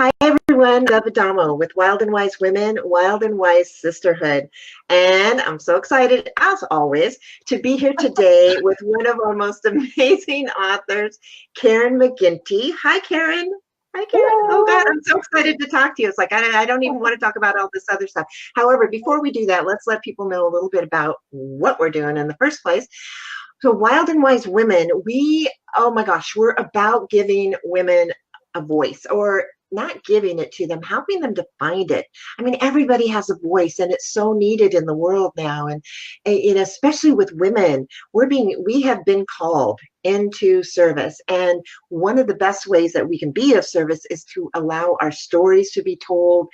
Hi everyone, Deb Adamo with Wild and Wise Women, Wild and Wise Sisterhood. And I'm so excited, as always, to be here today with one of our most amazing authors, Karen McGinty. Hi, Karen. Hi, Karen. Oh, God, Hello. I'm so excited to talk to you. It's like, I don't even want to talk about all this other stuff. However, before we do that, let's let people know a little bit about what we're doing in the first place. So, Wild and Wise Women, oh my gosh, we're about giving women a voice, or not giving it to them, helping them to find it. I mean, everybody has a voice, and it's so needed in the world now. And especially with women, we have been called into service. And one of the best ways that we can be of service is to allow our stories to be told,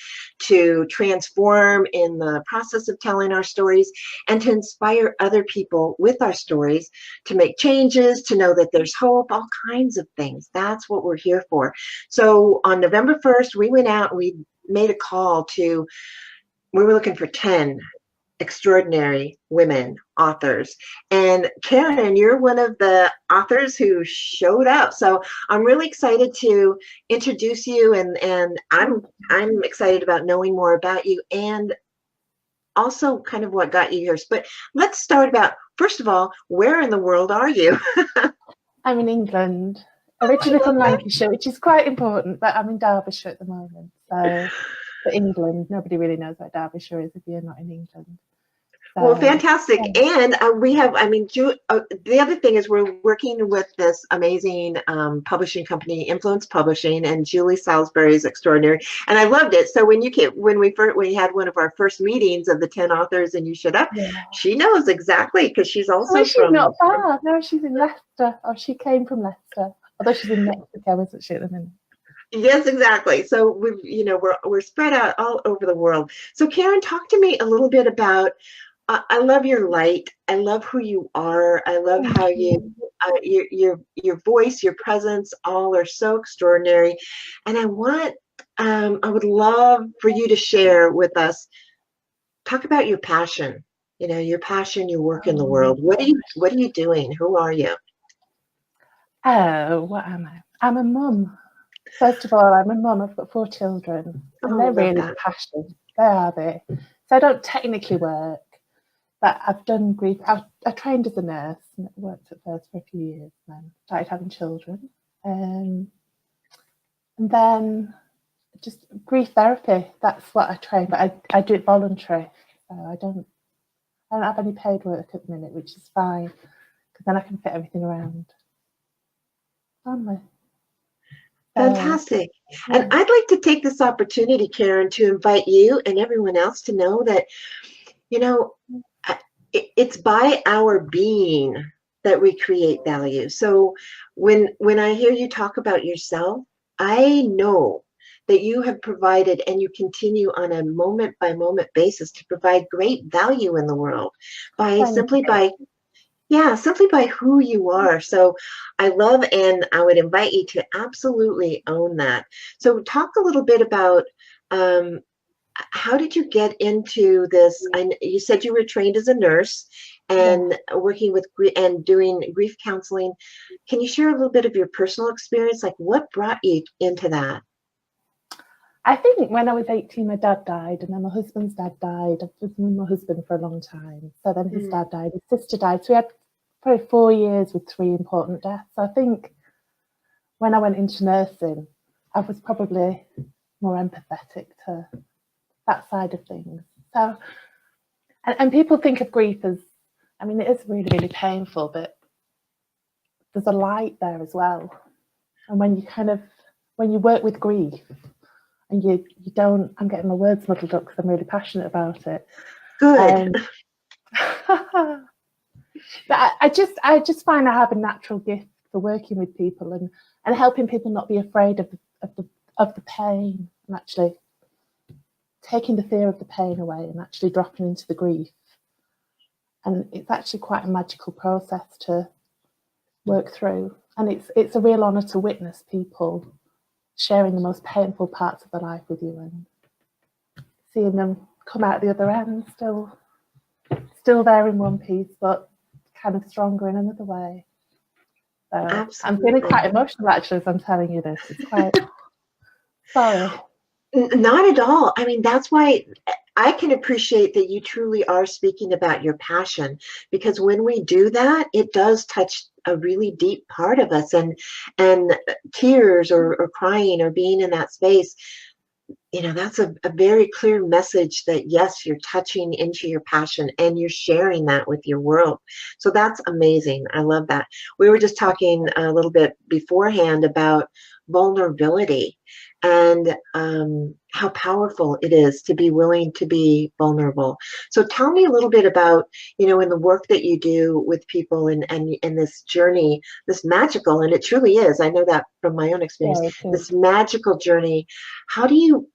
to transform in the process of telling our stories, and to inspire other people with our stories to make changes, to know that there's hope, all kinds of things. That's what we're here for. So on November 1st, we went out and we made a call to, we were looking for 10 extraordinary women authors. And Karen, you're one of the authors who showed up. So I'm really excited to introduce you, and I'm excited about knowing more about you and also kind of what got you here. But let's start about, first of all, where in the world are you? I'm in England, Oh, I originally love from that. Lancashire, which is quite important, but I'm in Derbyshire at the moment. So for England, nobody really knows what Derbyshire is if you're not in England. Well, So fantastic. yeah, And we have, I mean, the other thing is we're working with this amazing publishing company, Influence Publishing, and Julie Salisbury is extraordinary. And I loved it. So when we had one of our first meetings of the 10 authors and you showed up, yeah. she knows exactly, because she's Well, also she's not from, far. No, she's in Leicester, or she came from Leicester. Although she's in Mexico, isn't she, at the minute? yes, exactly. So we're spread out all over the world. So Karen, talk to me a little bit about, I love your light. I love who you are. I love Thank how you. your voice, your presence, all are so extraordinary. And I would love for you to share with us. Talk about your passion. Your passion, your work in the Oh my world. gosh. What are you doing? Who are you? Oh, what am I? I'm a mum. First of all, I'm a mum. I've got 4 children, and Oh, they're love really the that. passion. They are they. So I don't technically work, but I've done grief. I trained as a nurse and worked at first for a few years, and then started having children, um, and then just grief therapy. That's what I train, but I do it voluntary. So I don't have any paid work at the minute, which is fine because then I can fit everything around family. So Fantastic. And yeah, I'd like to take this opportunity, Karen, to invite you and everyone else to know that, you know, it's by our being that we create value. So when I hear you talk about yourself, I know that you have provided and you continue on a moment by moment basis to provide great value in the world by thank simply you. by yeah, simply by who you are. So I love, and I would invite you to absolutely own that. So talk a little bit about, um, how did you get into this? You said you were trained as a nurse Yeah. and working with and doing grief counseling. Can you share a little bit of your personal experience? Like, what brought you into that? I think when I was 18, my dad died, and then my husband's dad died. I've been with my husband for a long time. So then his Mm, dad died, his sister died. So we had probably 4 years with 3 important deaths. So I think when I went into nursing, I was probably more empathetic to that side of things. So, and people think of grief as, I mean, it is really, really painful, but there's a light there as well. And when you work with grief, and you don't, I'm getting my words muddled up because I'm really passionate about it. good. Um, but I just find I have a natural gift for working with people and helping people not be afraid of the pain, and actually taking the fear of the pain away and actually dropping into the grief. And it's actually quite a magical process to work through. And it's a real honour to witness people sharing the most painful parts of their life with you and seeing them come out the other end still there in one piece, but kind of stronger in another way. So I'm feeling Absolutely. quite emotional actually as I'm telling you this. It's quite Sorry. Not at all. I mean, that's why I can appreciate that you truly are speaking about your passion, because when we do that, it does touch a really deep part of us, and tears or crying or being in that space, that's a very clear message that yes, you're touching into your passion and you're sharing that with your world. So that's amazing. I love that. We were just talking a little bit beforehand about vulnerability and how powerful it is to be willing to be vulnerable. So tell me a little bit about, in the work that you do with people and this journey, this magical, and it truly is, I know that from my own experience, Yeah, it this is. magical journey. How do you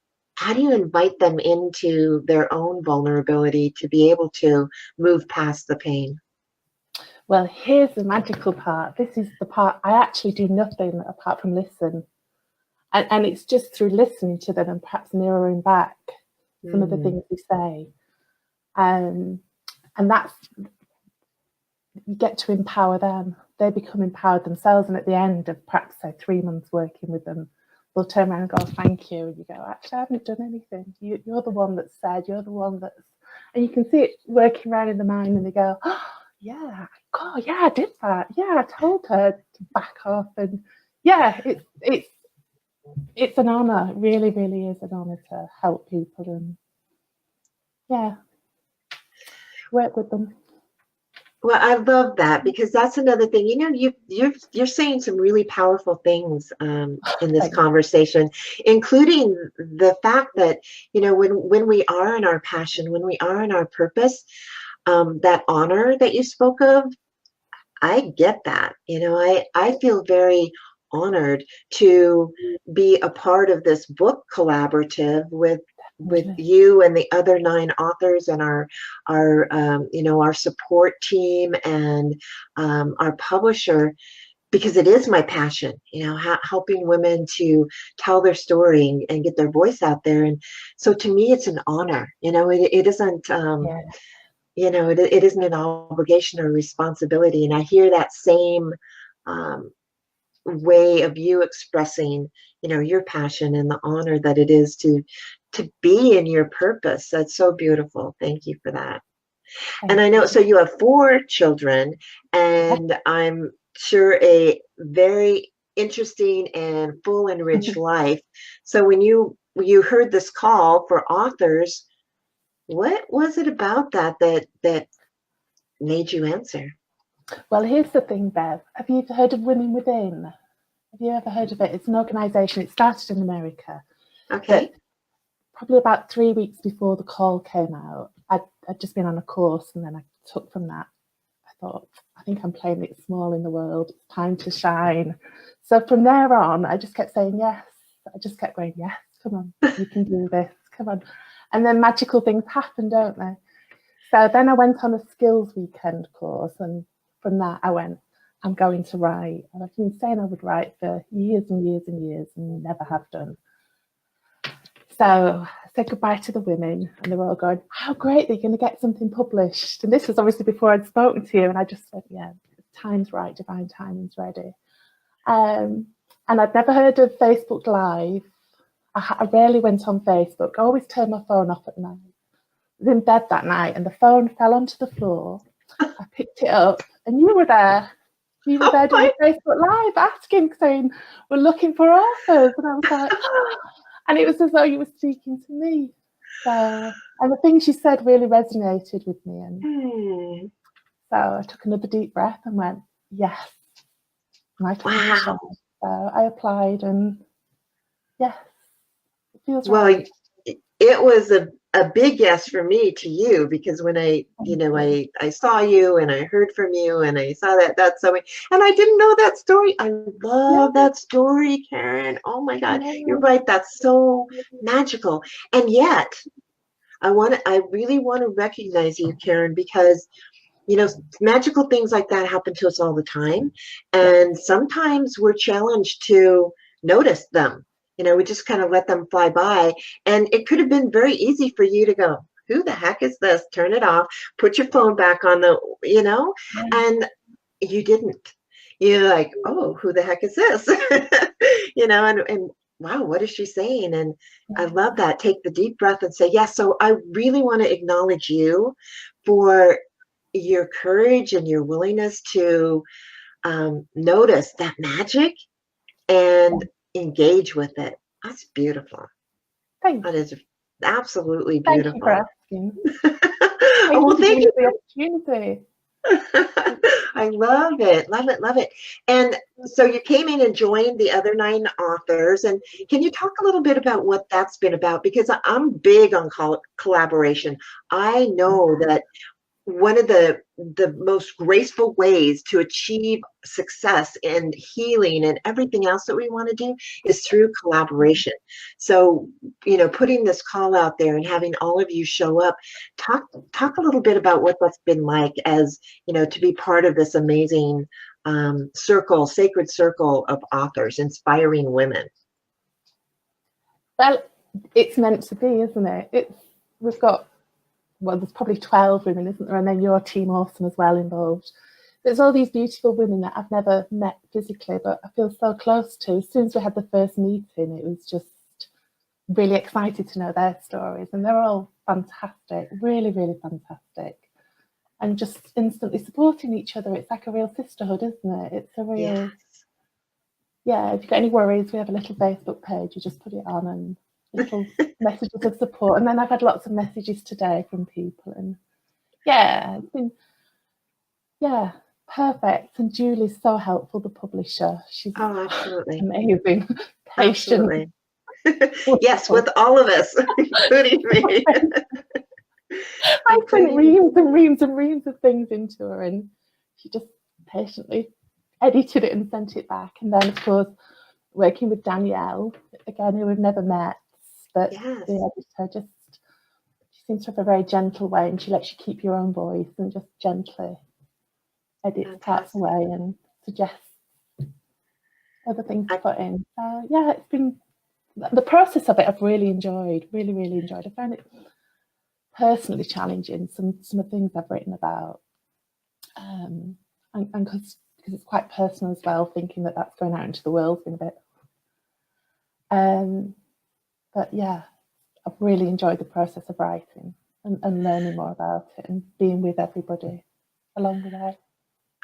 invite them into their own vulnerability to be able to move past the pain? Well, here's the magical part. This is the part I actually do nothing apart from listen. And it's just through listening to them and perhaps mirroring back some of the Mm, things we say. And that's, you get to empower them. They become empowered themselves. And at the end of perhaps, say, 3 months working with them, they'll turn around and go, thank you. And you go, actually, I haven't done anything. You're the one that said, you're the one that's, and you can see it working around in the mind, and they go, oh, yeah, God, yeah, I did that. Yeah, I told her to back off. And yeah, it's an honor. It really, really is an honor to help people and yeah, work with them. well, I love that, because that's another thing. You're saying some really powerful things in this Thanks. conversation, including the fact that when we are in our passion, when we are in our purpose, that honor that you spoke of, I get that. I feel very honored to be a part of this book collaborative with you and the other 9 authors and our support team and our publisher, because it is my passion, helping women to tell their story and get their voice out there. And so to me, it's an honor. It isn't. Yeah, It isn't an obligation or responsibility. And I hear that same um, way of you expressing, your passion and the honor that it is to be in your purpose. That's so beautiful. Thank you for that. And thank I know, you. so you have 4 children, and I'm sure a very interesting and full and rich life. So when you heard this call for authors, what was it about that made you answer? Well, here's the thing, Bev. Have you heard of Women Within? Have you ever heard of it? It's an organisation. It started in America. Okay. But probably about 3 weeks before the call came out, I'd just been on a course, and then I took from that. I thought, I think I'm playing it small in the world. It's time to shine. So from there on, I just kept saying yes. I just kept going, yes, come on, you can do this, come on. And then magical things happen, don't they? So then I went on a skills weekend course, and from that I went, I'm going to write. And I've been saying I would write for years and years and years and never have done. So I said goodbye to the women, and they were all going, how great that you're going to get something published. And this was obviously before I'd spoken to you, and I just said, yeah, time's right, divine timing's ready. And I'd never heard of Facebook Live. I rarely went on Facebook. I always turned my phone off at night. I was in bed that night, and the phone fell onto the floor. I picked it up, and you were there. You were there doing Facebook Live, asking, saying, we're looking for authors. And I was like, oh. And it was as though you were speaking to me. So, and the things you said really resonated with me. And so I took another deep breath and went, yes, my time to shine. So I applied, and yes, it feels Well, right. it was a big yes for me to you, because when I saw you and I heard from you and I saw that so, and I didn't know that story. I love that story, Karen. Oh my God, you're right. That's so magical. And yet I really want to recognize you, Karen, because magical things like that happen to us all the time. And sometimes we're challenged to notice them. We just kind of let them fly by. And it could have been very easy for you to go, who the heck is this? Turn it off, put your phone back on and you didn't. You're like, oh, who the heck is this? And wow, what is she saying? And I Yeah. love that. Take the deep breath and say, yes. So I really want to acknowledge you for your courage and your willingness to notice that magic and engage with it. That's beautiful. Thank That you. is absolutely Thank you for beautiful. asking. Oh, Thank you well, for thank giving us you. the opportunity. I love it. Love it. Love it. And so you came in and joined the other 9 authors. And can you talk a little bit about what that's been about? Because I'm big on collaboration. I know that one of the most graceful ways to achieve success and healing and everything else that we want to do is through collaboration. So, putting this call out there and having all of you show up, talk a little bit about what that's been like as, to be part of this amazing sacred circle of authors, inspiring women. Well, it's meant to be, isn't it? We've got, well, there's probably 12 women, isn't there? And then your team awesome as well involved. There's all these beautiful women that I've never met physically, but I feel so close to. As soon as we had the first meeting, it was just really excited to know their stories. And they're all fantastic, really, really fantastic. And just instantly supporting each other. It's like a real sisterhood, isn't it? It's a real, yeah, if you've got any worries, we have a little Facebook page. You just put it on and little messages of support. And then I've had lots of messages today from people. And yeah, it's been, yeah, perfect. And Julie's so helpful, the publisher. She's absolutely amazing, patient. Absolutely. Yes, with all of us, including me. I sent reams and reams and reams of things into her, and she just patiently edited it and sent it back. And then, of course, working with Danielle, again, who we've never met, but the editor she seems to have a very gentle way, and she lets you keep your own voice and just gently edits parts away and suggests other things to put in. So yeah, it's been the process of it. I've really enjoyed, really, really enjoyed. I found it personally challenging. Some of the things I've written about, and because it's quite personal as well. Thinking that that's going out into the world in a bit. But yeah, I've really enjoyed the process of writing and learning more about it and being with everybody along the way.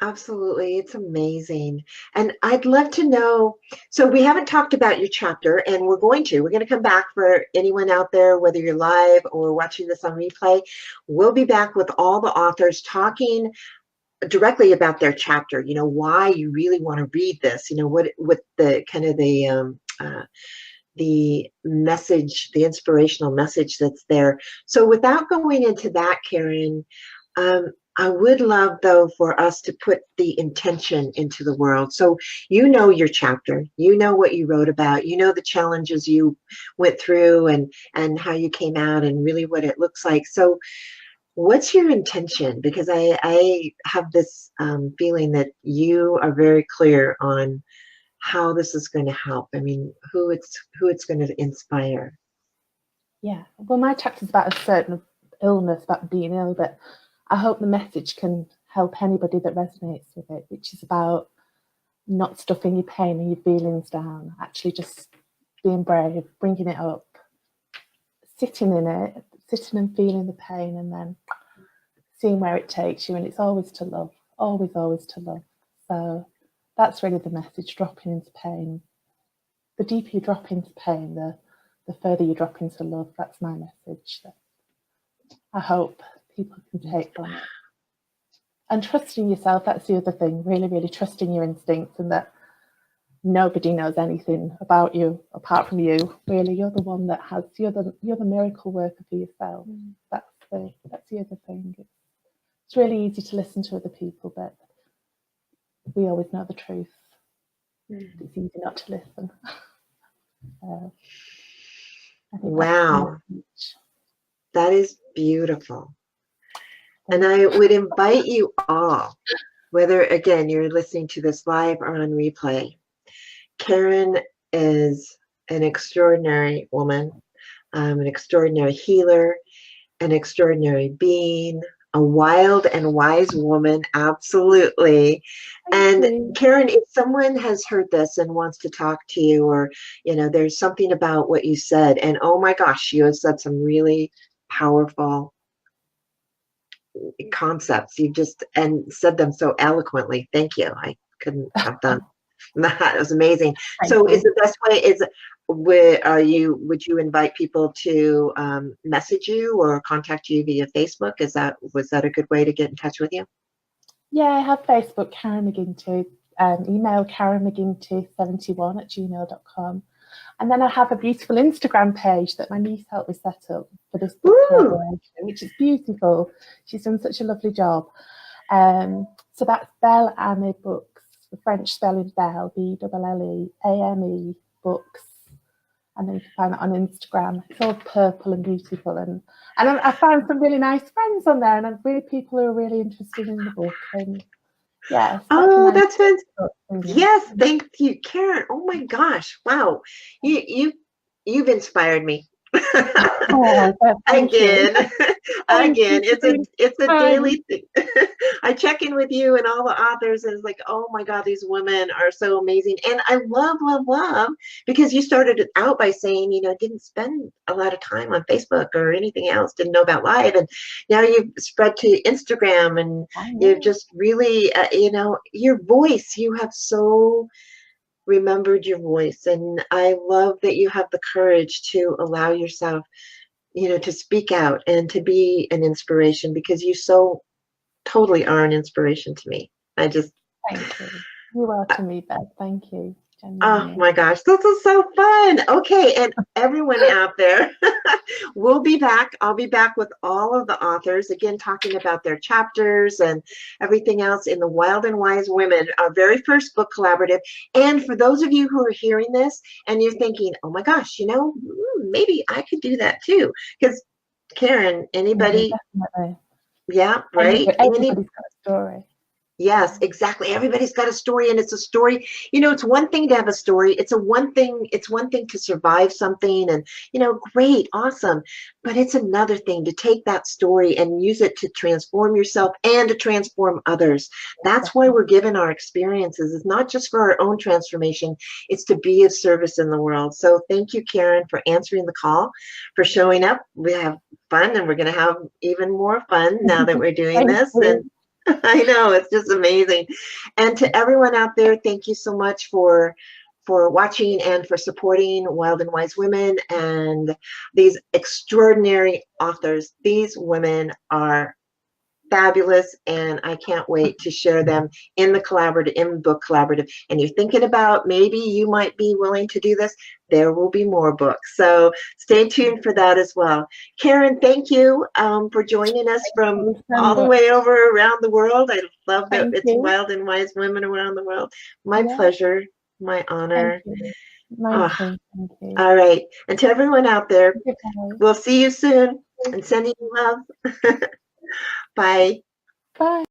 Absolutely. It's amazing. And I'd love to know, so we haven't talked about your chapter, and we're going to come back for anyone out there, whether you're live or watching this on replay. We'll be back with all the authors talking directly about their chapter, why you really want to read this, what the kind of the message, the inspirational message that's there. So without going into that, Karen, I would love, though, for us to put the intention into the world. So your chapter, what you wrote about, the challenges you went through and how you came out and really what it looks like. So what's your intention? Because I have this feeling that you are very clear on how this is going to help. I mean, who it's going to inspire. Yeah, well, my chapter's about a certain illness, about being ill, but I hope the message can help anybody that resonates with it, which is about not stuffing your pain and your feelings down, actually just being brave, bringing it up, sitting in it, sitting and feeling the pain, and then seeing where it takes you. And it's always to love, always, always to love. So that's really the message, dropping into pain. The deeper you drop into pain, the further you drop into love. That's my message. I hope people can take from it. And trusting yourself, that's the other thing, really, really trusting your instincts, and that nobody knows anything about you apart from you. Really, you're the one that has, you're the miracle worker for yourself. That's the other thing. It's really easy to listen to other people, but we always know the truth. It's easy not to listen. Wow, that is beautiful. And I would invite you all, whether, again, you're listening to this live or on replay, Karen is an extraordinary woman, an extraordinary healer, an extraordinary being, A wild and wise woman, absolutely. Thank And you. Karen, if someone has heard this and wants to talk to you, or there's something about what you said, and oh my gosh, you have said some really powerful concepts. You just and said them so eloquently. Thank you. I couldn't have done that. It was amazing. Thank So, is you. the best way would you invite people to message you or contact you via Facebook? Was that a good way to get in touch with you? Yeah, I have Facebook, Karen McGinty, email karenmcginty71@gmail.com. And then I have a beautiful Instagram page that my niece helped me set up for this book collaboration, which is beautiful. She's done such a lovely job. So that's Belle Ame Books, the French spelling Belle, BLLEAME Books. And then you can find that on Instagram. It's all purple and beautiful. And I found some really nice friends on there, and I'm really people who are really interested in the book. And yeah. Oh, that's fantastic. Book, Yes, thank you, Karen. Oh my gosh, wow, you've inspired me. Oh, Again, again, you. it's a daily thing. I check in with you and all the authors, and it's like, oh my God, these women are so amazing. And I love, because you started it out by saying, didn't spend a lot of time on Facebook or anything else, didn't know about live. And now you've spread to Instagram, and you've just really, your voice, you have so remembered your voice. And I love that you have the courage to allow yourself to speak out and to be an inspiration, because you so totally are an inspiration to me. Thank you. You are to me, Beth. Thank you. Oh my gosh, this is so fun. Okay, and everyone out there, we'll be back. I'll be back with all of the authors, again, talking about their chapters and everything else in the Wild and Wise Women, our very first book collaborative. And for those of you who are hearing this and you're thinking, oh my gosh, maybe I could do that too. Because Karen, anybody? Definitely. Yeah, right? Everybody's got a story. Yes, exactly. Everybody's got a story, and it's a story. It's one thing to have a story. It's one thing to survive something, and great, awesome. But it's another thing to take that story and use it to transform yourself and to transform others. That's why we're given our experiences. It's not just for our own transformation, it's to be of service in the world. So thank you, Karen, for answering the call, for showing up. We have fun, and we're going to have even more fun now that we're doing this. And I know, it's just amazing. And to everyone out there, thank you so much for watching and for supporting Wild and Wise Women and these extraordinary authors. These women are fabulous, and I can't wait to share them in the book collaborative. And you're thinking about maybe you might be willing to do this, there will be more books, so stay tuned for that as well. Karen, thank you for joining us from all the way over around the world. I love that it's Wild and Wise Women around the world. My pleasure, my honor. Thank you. All right, and to everyone out there, we'll see you soon, and sending you love. Bye. Bye.